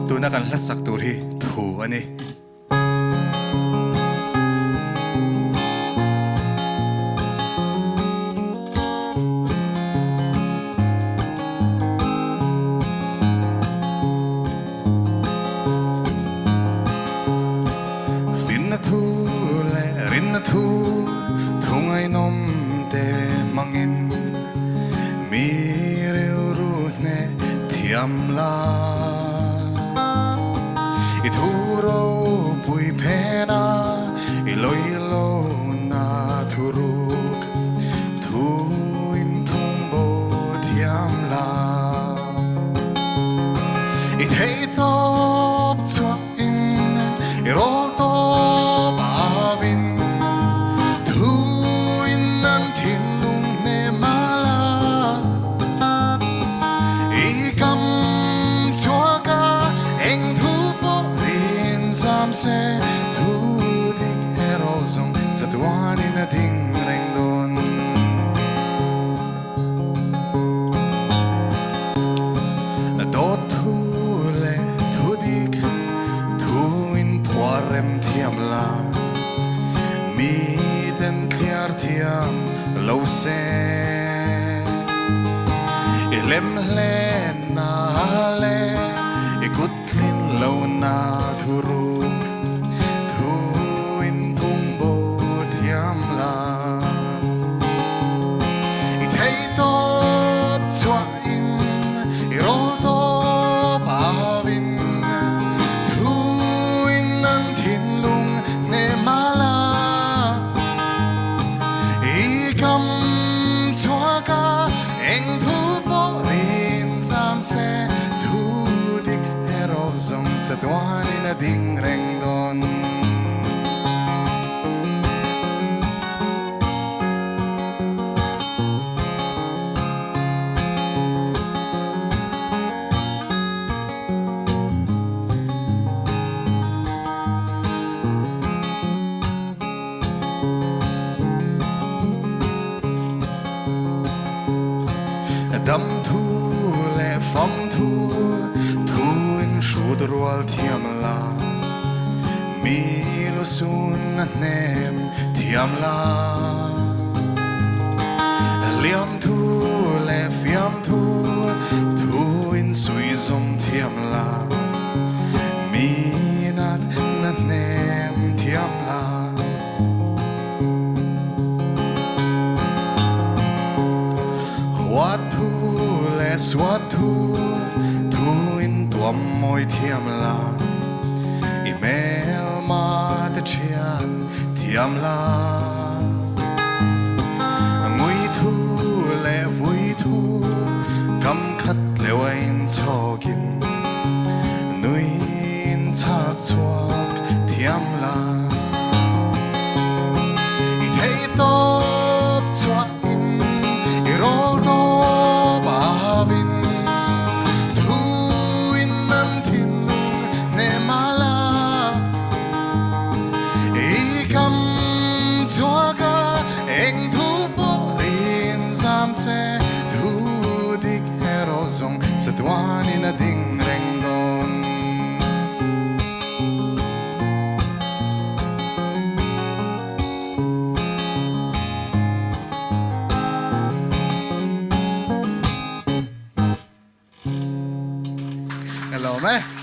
tu na kan lasak tur hi thu ani fin na thu le rin na thu thu ngai nom te mangin mi reu ru ne thiam la I thu ro pui phena I loi lo na thu ruk thu in thung bo thiam la I thei top chua in I ro top avin thu in nan thin lung ne mala I kam chua ka eng thu po rin sam se thu dik hero zong zatuan in a ding reng don do thu le thu dik thu in puarem thiam la mi den clear thiam lo se I lem len na le I gutlin lo na thu ruk thu in thung bo thiam la I thei top chua in I ro top avin thu in nan thin lung ne mala I kam chua ka eng thu bo rin sam se thu dik hero zong zatuan in a ding reng don dam thu le fam thu thu in shud rual thiam la mi lo sun nem thiam la liam thu le fiam thu thu in sui zom thiam la mi nat nem thiam la What thu le swat thu thu in tuam moi thiam la email ma te chian thiam la ngui thu le vui thu kam khat le wain chokin nui in chak chuak thiam la I thei top chua in I ro top avin thu in nan thin lung ne mala I kam chua ka eng thu po rin sam se thu dik hero zong zatuan in a ding reng don Hello, man.